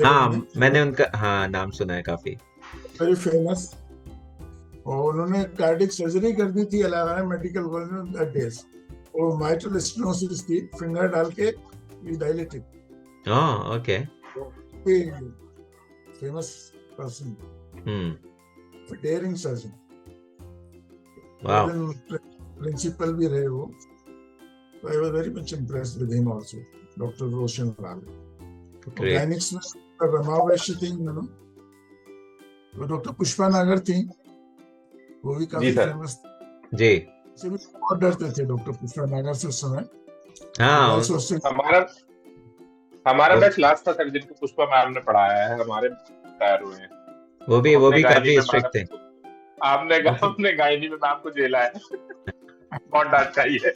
हाँ मैंने उनका नाम सुना है काफी, वेरी फेमस, और उन्होंने कार्डियक सर्जरी कर दी थी इलाहाबाद मेडिकल कॉलेज में दैट डेज। वो माइट्रल स्टेनोसिस थी, फिंगर डाल के dilated. Okay, famous person, daring surgeon, wow, principal भी रहे वो। I was very much impressed with him also, Dr. Roshan Lal. Organics में रमा वैश्य थी, वो डॉक्टर पुष्पा नागर थी, वो भी काफी फेमस जी। से भी बहुत डरते थे डॉक्टर पुष्पा नागर से उस समय। हमारा बैच लास्ट था सर जिनको पुष्पा मैम ने पढ़ाया है, हमारे रिटायर हुए हैं। वो भी काफी स्ट्रिक्ट थे। आपने गायनी में मैम को जेला है। बहुत डांट खाई है।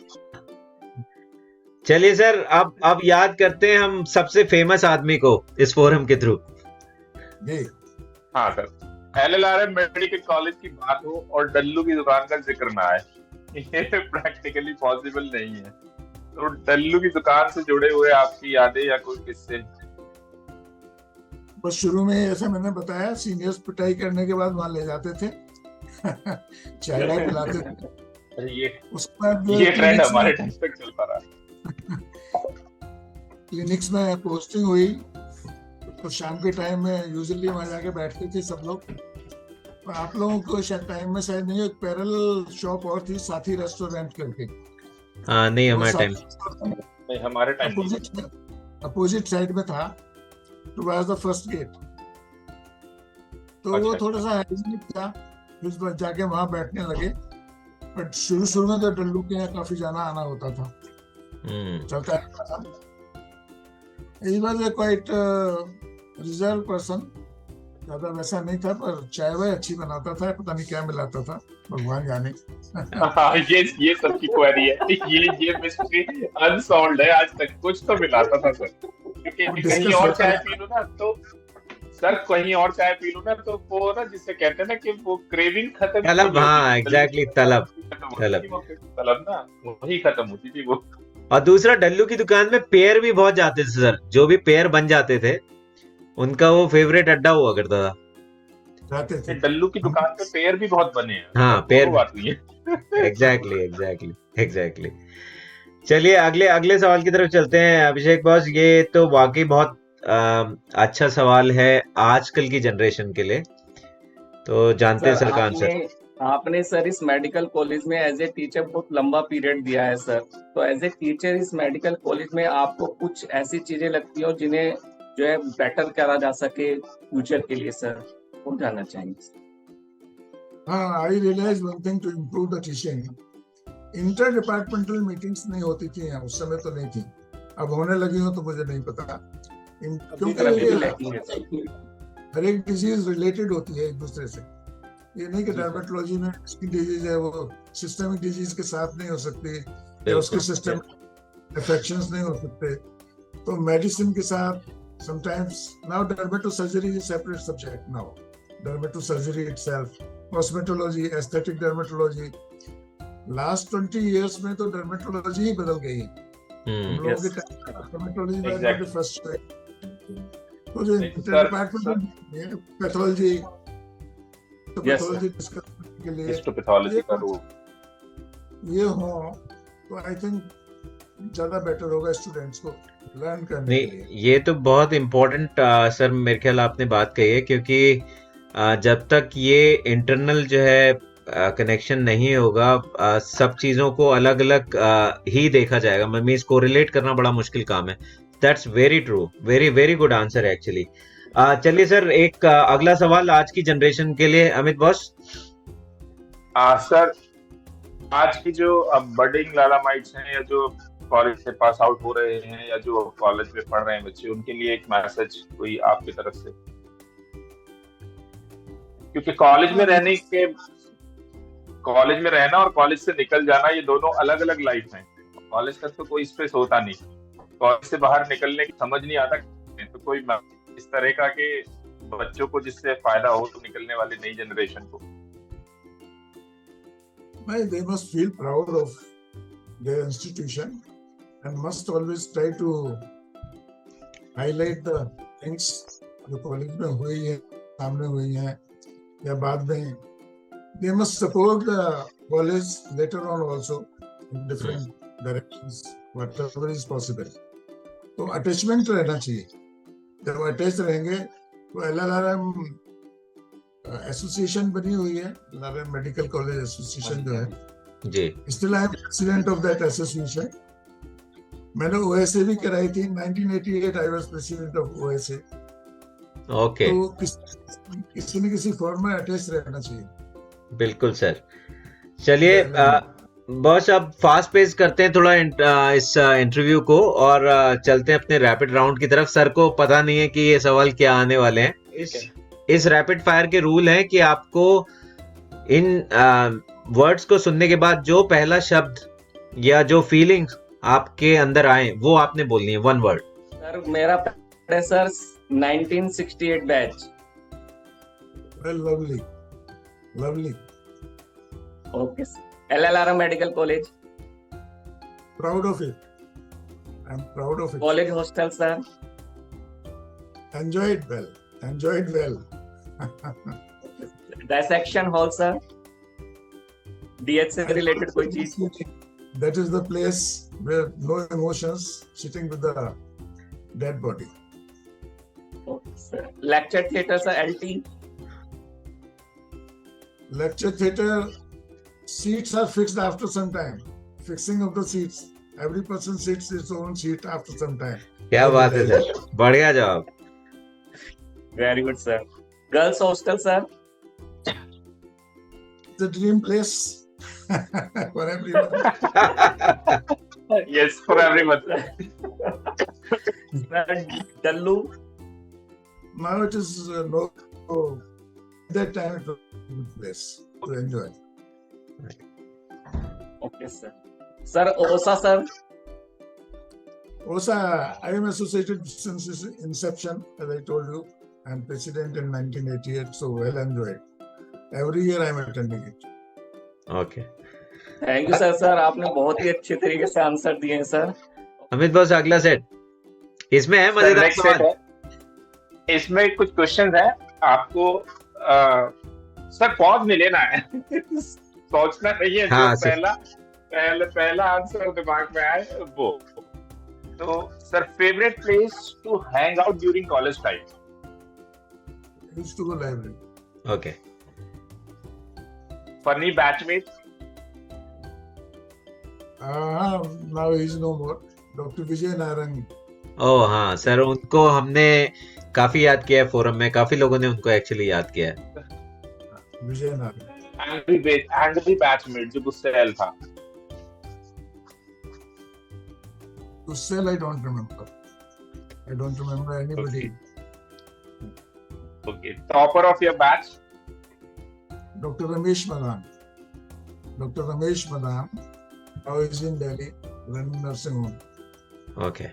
चलिए सर, अब याद करते हैं हम सबसे फेमस आदमी को इस फोरम के थ्रू। हाँ सर, LLRM मेडिकल कॉलेज की बात हो और डल्लू की दुकान का जिक्र ना आए, ये प्रैक्टिकली पॉसिबल नहीं है। तो डल्लू की दुकान से जुड़े हुए आपकी यादें या कोई किस्से? बस शुरू में ऐसा मैंने बताया, सीनियर्स पिटाई करने के बाद वहां ले जाते थे, चाय वाय पिलाते थे। ये ट्रेंड हमारे टाइम तक चलता रहा। क्लिनिक्स में पोस्टिंग हुई तो शाम के टाइम में यूजुअली वहां जाके बैठते थे सब लोग। आप लोगों को शायद टाइम में शायद नहीं, एक पैरल शॉप और थी, साथी रेस्टोरेंट करके। नहीं हमारे टाइम अपोजिट साइड में था, तो वाज द फर्स्ट गेट। तो वो थोड़ा सा हाइजीनिक था, फिर जाके वहां बैठने लगे। बट शुरू में तो डल्लू के यहाँ काफी जाना आना होता था, चलता रहता था। He was a quite reserved person, ज्यादा वैसा नहीं था, पर चाय वाय अच्छी बनाता था, पता नहीं क्या मिलाता था, भगवान जाने। ये सबकी क्वेरी है, ये मिस्ट्री अनसॉल्व्ड है आज तक। कुछ तो मिलाता था सर, क्योंकि कहीं और चाय पी लो ना तो सर, कहीं और चाय पी लो ना तो वो ना जिससे कहते हैं ना कि वो क्रेविंग खत्म, तलब, हाँ एग्जैक्टली, तलब ना वही खत्म होती थी वो। और दूसरा, डल्लू की दुकान में पेयर भी बहुत जाते थे सर, जो भी पेयर बन जाते थे उनका वो फेवरेट अड्डा हुआ करता था। जाते थे डल्लू की दुकान पे पेयर भी बहुत बने हैं। हाँ, पेयर बात हुई है। एग्जैक्टली। चलिए अगले सवाल की तरफ चलते हैं। अभिषेक बॉस, ये तो वाकई बहुत अच्छा सवाल है आजकल की जनरेशन के लिए, तो जानते हैं सर सर का आंसर। आपने सर इस मेडिकल कॉलेज में एज ए टीचर बहुत लंबा पीरियड दिया है सर, तो एज ए टीचर इस मेडिकल कॉलेज में आपको कुछ ऐसी चीजें लगती हो जिन्हें जो है बेटर करा जा सके फ्यूचर के लिए सर, वो जानना चाहेंगे। हाँ, I realized one thing to improve the teaching. Inter departmental meetings नहीं होती थी, उस समय तो नहीं थी, अब होने लगी हो तो मुझे नहीं पता। क्योंकि ये हर एक डिजीज रिलेटेड होती है एक दूसरे से। ये नहीं कि डर्मेटोलॉजी में स्किन डिजीज है वो सिस्टमिक डिजीज के साथ नहीं हो सकती, या उसके सिस्टम इन्फेक्शंस नहीं हो सकते। तो मेडिसिन के साथ sometimes now dermatosurgery is a separate subject now. Dermatosurgery itself, cosmetology, aesthetic dermatology. Last 20 years में तो dermatology ही बदल गई है। हम लोगों के dermatology was the first choice. तो जो डिपार्टमेंट पैथोलॉजी, तो पैथोलॉजी डिस्कस करने के लिए हिस्टोपैथोलॉजी का रोल ये हो तो आई थिंक ज्यादा बेटर होगा स्टूडेंट्स को लर्न करने के लिए। ये तो बहुत इम्पोर्टेंट सर मेरे ख्याल आपने बात कही है, क्योंकि जब तक ये इंटरनल जो है कनेक्शन नहीं होगा, सब चीजों को अलग अलग ही देखा जाएगा, मींस कोरिलेट करना बड़ा मुश्किल काम है। That's very true, very very good answer actually. चलिए सर, एक अगला सवाल आज की जनरेशन के लिए, अमित बॉस। सर, आज की जो बडिंग लालामाइट्स हैं, या जो कॉलेज से पास आउट हो रहे हैं, या जो कॉलेज में पढ़ रहे हैं बच्चे, उनके लिए एक मैसेज कोई आपकी तरफ से? क्योंकि कॉलेज में रहना और कॉलेज से निकल जाना, ये दोनों अलग अलग लाइफ हैं। कॉलेज तक तो कोई स्ट्रेस होता नहीं, कॉलेज से बाहर निकलने की समझ नहीं आता, तो कोई इस तरह का के बच्चों को जिससे फायदा हो तो निकलने वाली नई जनरेशन को। They must feel proud of their institution and must always try to highlight the things जो कॉलेज में हुई है, सामने हुई है या बाद में। They must support the college later on also in different directions, whatever is possible. तो अटैचमेंट रहना चाहिए। जब अटैच रहेंगे तो LLRM एसोसिएशन बनी हुई है, LLRM मेडिकल कॉलेज एसोसिएशन जो है जी, still I am president of that association. मैंने OSA भी कराई थी 1988, I was president of OSA। Okay, तो किसी न किसी फॉर्म में अटैच रहना चाहिए। बिल्कुल सर। चलिए बस अब फास्ट पेस करते हैं थोड़ा इस इंटरव्यू को, और चलते हैं अपने रैपिड राउंड की तरफ। सर को पता नहीं है कि ये सवाल क्या आने वाले हैं। इस रैपिड फायर के रूल है कि आपको इन वर्ड्स को सुनने के बाद जो पहला शब्द या जो फीलिंग्स आपके अंदर आए वो आपने बोलनी है, वन वर्ड। सर मेरा professor 1968 batch. Lovely lovely. Okay sir. LLRM medical college. Proud of it, I am proud of it. College hostel sir. Enjoyed well. Dissection hall sir. DH से रिलेटेड कोई चीज। That is the place where no emotions, sitting with the dead body. Lecture theatre sir. LT। Lecture theatre seats are fixed after some time. Fixing of the seats. Every person sits his own seat after some time. क्या बात है sir, बढ़िया जवाब। Very good sir. Girls hostel sir. The dream place for everyone. Yes, for everyone. Dulloo. Now it is no. That time it was a good place to enjoy. Okay sir. Sir ओसा sir. OSA, I am associated since its inception, as I told you. I am president in 1988, so well enjoyed. Every year I am attending it. Okay, thank you sir. Sir आपने बहुत ही अच्छे तरीके से answer दिए हैं sir. Amit boss अगला set, इसमें है मजेदार सवाल। इसमें कुछ क्वेश्चन है आपको। सर पॉज नहीं लेना है, सोचना नहीं है। हाँ, जो पहला आंसर दिमाग में आए वो। तो sir favourite place to hang out during college time? Used to go library. Okay. Funny batchmate? Now he is no more. Dr. Vijay Narang. ओ हाँ सर, उनको हमने काफी याद किया है फोरम में, काफी लोगों ने उनको एक्चुअली याद किया है। Vijay Narang. एंग्री बैचमेट जो गुस्सैल था। To sell, I don't remember. I don't remember anybody. Okay, topper of your batch? Dr. Ramesh Madan. Dr. Ramesh Madan. Now he's in Delhi, running nursing home. Okay.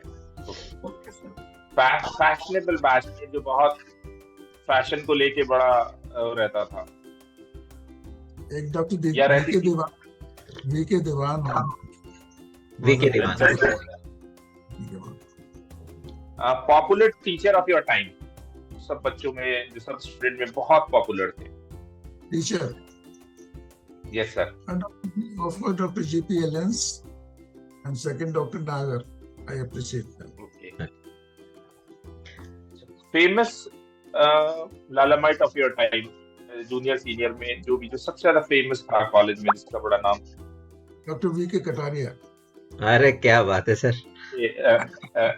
Fashionable batchmate जो बहुत fashion को लेके बड़ा रहता था। एक doctor या रहती थी। V K Diwan V K Diwan. Popular teacher of your time? सब बच्चों में, जो सब स्टूडेंट में बहुत पॉपुलर थे। Teacher? Yes sir. Of course, Dr. G.P. Ellens and second Dr. Nagar. I appreciate them. Okay. Famous लालामाइट of your time, junior senior में जो सबसे ज्यादा फेमस था कॉलेज में, जिसका बड़ा नाम? Doctor V K. कटारिया। अरे क्या बात है सर।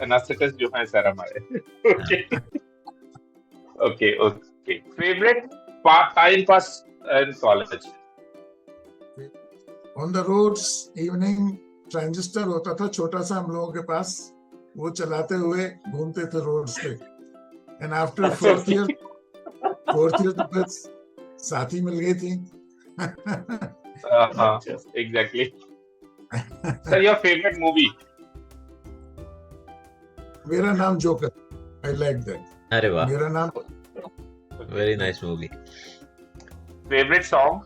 एनास्टेटिस्ट जो है सर हमारे। Okay okay. Favourite time pass in college? On the roads evening transistor होता था छोटा सा हम लोगों के पास, वो चलाते हुए घूमते थे रोड्स पे। एंड आफ्टर फोर्थ ईयर तो फिर साथी मिल गई थी। Exactly. Sir your favourite movie? मेरा नाम जोकर। I like that. अरे वाह, मेरा नाम। Very nice movie. Favourite song?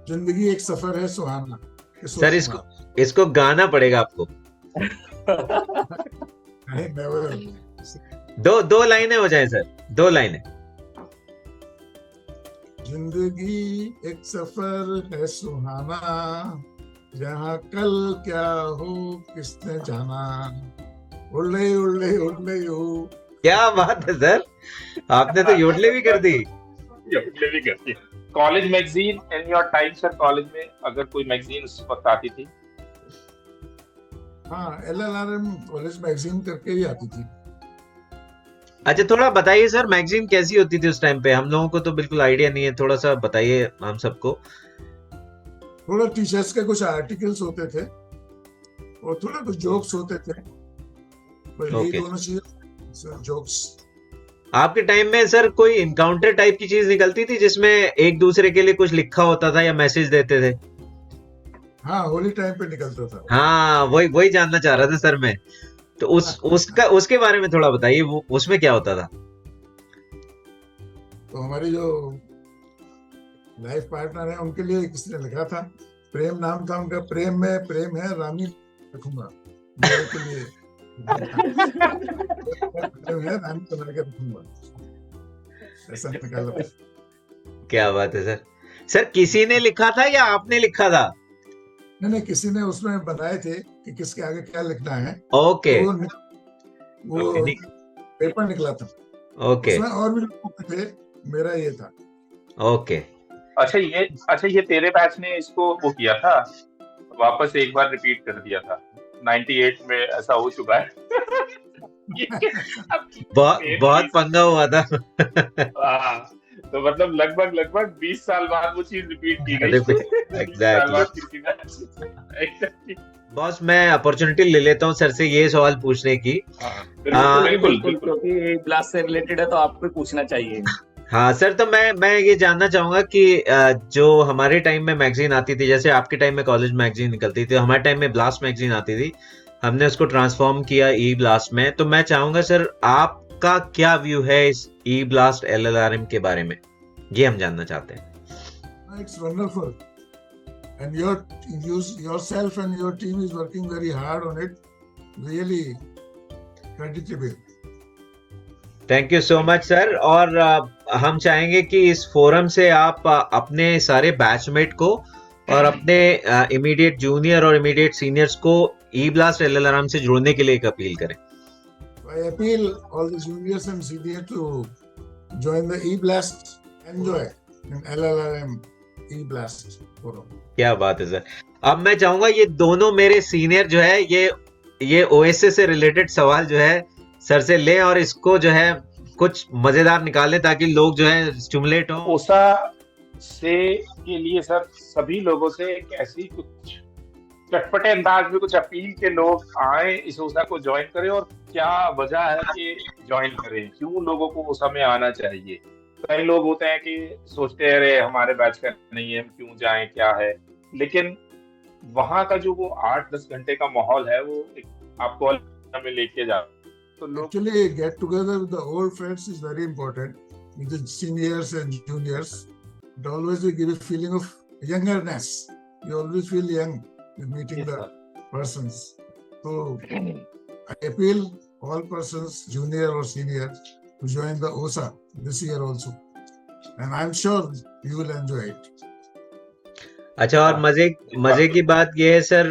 जिंदगी एक सफर है सुहाना। सर इसको गाना पड़ेगा आपको। दो लाइनें हो जाए सर, 2 लाइनें। जिंदगी एक सफर है सुहाना, जहाँ कल क्या हो किसने जाना, उड़ले उड़ले उड़ले हो। क्या बात है सर, आपने तो योडले भी कर दी। योडले भी कर दी। College magazine in your time sir? College में अगर कोई मैगजीन उस वक्त आती थी? हाँ, LLRM कॉलेज मैगजीन करके ही आती थी। अच्छा थोड़ा बताइए सर, मैगजीन कैसी होती थी उस टाइम पे? हम लोगों को तो बिल्कुल आइडिया नहीं है, थोड़ा सा बताइए हम सबको। थोड़ा टीचर्स के कुछ आर्टिकल्स होते थे और थोड़ा कुछ जोक्स होते थे। ओके। दोनों चीजें, जोक्स। आपके टाइम में सर कोई इनकाउंटर टाइप की चीज निकलती थी जिसमें एक दूसरे के लिए कुछ लिखा होता था या मैसेज देते थे? हाँ, होली टाइम पे निकलता था। हाँ, वही जानना चाह रहा था सर मैं। तो उसके बारे में थोड़ा बताइए, वो उसमें क्या होता था? तो हमारी जो लाइफ पार्टनर है उनके लिए किसी ने लिखा था, प्रेम नाम था उनका, प्रेम में प्रेम है रानी रखूंगा मेरे के लिए। प्रेम है रानी को लड़के रखूंगा, ऐसा निकाला। क्या बात है सर। सर किसी ने लिखा था या आपने लिखा था? नहीं, किसी ने उसमें बनाए थे कि किसके आगे क्या लिखना है। ओके। वो पेपर निकला था। ओके। उसमें और भी लोग थे, मेरा ये था। ओके। अच्छा ये तेरे बैच ने इसको वो किया था, वापस एक बार रिपीट कर दिया था। 98 में ऐसा हो चुका है। बहुत पंगा हुआ था। तो मतलब लगभग 20 साल बाद वो चीज रिपीट की गई। एग्जैक्टली। बॉस मैं अपॉर्चुनिटी ले लेता हूँ सर से ये सवाल पूछने की। बिल्कुल क्योंकि क्लास से रिलेटेड है तो आपको पूछना चाहिए। हाँ सर, तो मैं ये जानना चाहूंगा कि जो हमारे टाइम में मैगजीन आती थी, जैसे आपके टाइम में कॉलेज मैगजीन निकलती थी, हमारे टाइम में ब्लास्ट मैगजीन आती थी, हमने उसको ट्रांसफॉर्म किया ई ब्लास्ट में। तो मैं चाहूंगा सर आपका क्या व्यू है इस ई ब्लास्ट LLRM के बारे में, ये हम जानना चाहते हैं। It's wonderful and yourself and your team is working very hard on it, really creditable। Thank you so much sir. और हम चाहेंगे कि इस फोरम से आप अपने सारे बैचमेट को और अपने इमीडिएट जूनियर और इमीडिएट सीनियर्स को ई ब्लास्ट LLRM से जुड़ने के लिए एक अपील करें। I appeal all the juniors and seniors to join the E-Blast Enjoy in LLRM E-Blast forum. क्या बात है सर। अब मैं चाहूंगा ये दोनों मेरे सीनियर जो है ये OSA से रिलेटेड सवाल जो है सर से लें और इसको जो है कुछ मजेदार निकालें ताकि लोग जो है स्टिमुलेट हो। ओसा से के लिए सर सभी लोगों से एक ऐसी कुछ चटपटे अंदाज में कुछ अपील के लोग आए, इस ओसा को ज्वाइन करें और क्या वजह है कि ज्वाइन करें, क्यों लोगों को ओसा में आना चाहिए। कई लोग होते हैं कि सोचते हैं अरे हमारे बैच का नहीं है, हम क्यों जाएं, क्या है, लेकिन वहां का जो वो 8-10 घंटे का माहौल है वो आपको में लेके जा। तो लोग Actually, get together with the old friends is very important. With the seniors and juniors, it always will give a feeling of youngerness. You always feel young with meeting Yes, the sir. persons. So I appeal all persons, junior or senior, to join the OSA this year also, and I'm sure you will enjoy it. अच्छा, और मजे की बात ये है sir,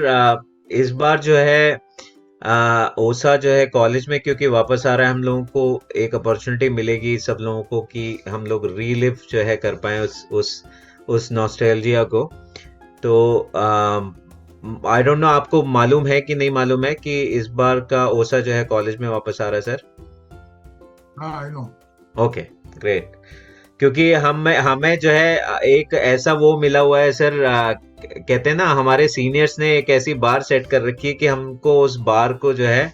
इस बार जो है ओसा जो है कॉलेज में क्योंकि वापस आ रहा है, हम लोगों को एक अपॉर्चुनिटी मिलेगी सब लोगों को कि हम लोग रीलिव जो है कर पाए उस नॉस्टैल्जिया को। तो आई डोंट नो आपको मालूम है कि नहीं मालूम है कि इस बार का ओसा जो है कॉलेज में वापस आ रहा है सर? हाँ, I know. Okay, great. क्योंकि हमें जो है एक ऐसा वो मिला हुआ है सर, कहते हैं ना हमारे सीनियर्स ने एक ऐसी बार सेट कर रखी है कि हमको उस बार को जो है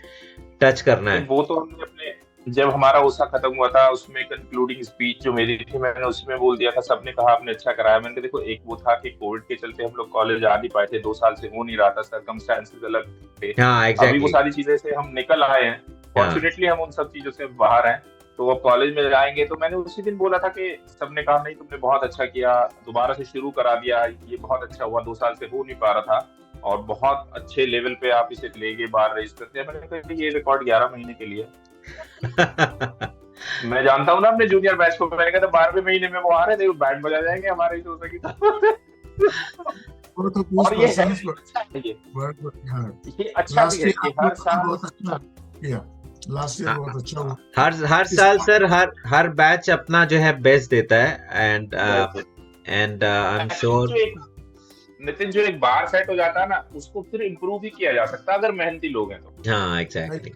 टच करना है। वो तो हमने अपने जब हमारा ओसा खत्म हुआ था उसमें कंक्लूडिंग स्पीच जो मेरी थी मैंने उसमें बोल दिया था, सबने कहा आपने अच्छा कराया। मैंने कहा देखो, एक वो था कि कोविड के चलते हम लोग कॉलेज आ नहीं पाए थे, 2 साल से हो नहीं रहा था, सर्कमस्टेंसेस अलग थे। हाँ, अभी वो एग्जैक्टली। सारी चीजें से हम निकल आए हैं, फॉर्चुनेटली हम उन सब चीजों से बाहर हैं, तो अब कॉलेज में जाएंगे। तो मैंने उसी दिन बोला था कि सबने कहा नहीं तुमने बहुत अच्छा किया, दोबारा से शुरू करा दिया, ये बहुत अच्छा हुआ, 2 साल से हो नहीं पा रहा था और बहुत अच्छे लेवल पे आप इसे ले गए, बार रेस करते हैं। मैंने कहा ये रिकॉर्ड 11 महीने के लिए मैं जानता हूँ ना अपने जूनियर बैच को, मैंने कहा 12वें महीने में वो आ रहे थे, बैंड बजा जाएंगे हमारे ही सोचा की। और ये अच्छा है, ये अच्छा भी है कि हर साल बहुत अच्छा किया, लास्ट ईयर बहुत अच्छा हुआ। हर साल सर हर बैच अपना जो है बेस्ट देता है and I am sure Nitin जो एक बार सेट हो जाता है ना उसको फिर इम्प्रूव भी किया जा सकता है अगर मेहनती लोग हैं तो। हाँ, एग्जैक्टली।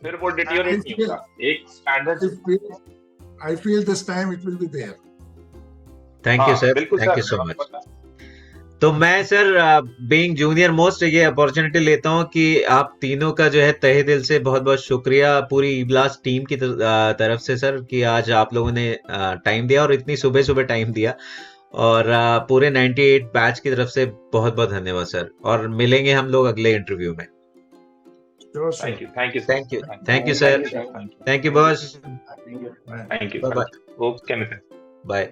फिर वो डिटीरियोरेट नहीं होगा, एक standard. I feel this time it will be there. Thank you sir, thank you so much. तो मैं सर बीइंग जूनियर मोस्ट ये अपॉर्चुनिटी लेता हूँ कि आप तीनों का जो है तहे दिल से बहुत बहुत शुक्रिया पूरी ई-ब्लास्ट टीम की तरफ से सर कि आज आप लोगों ने टाइम दिया और इतनी सुबह सुबह टाइम दिया, और पूरे 98 बैच की तरफ से बहुत बहुत धन्यवाद सर, और मिलेंगे हम लोग अगले इंटरव्यू में। Sure, sir. Thank you sir, thank you boss, thank you bye okay Nitin, bye.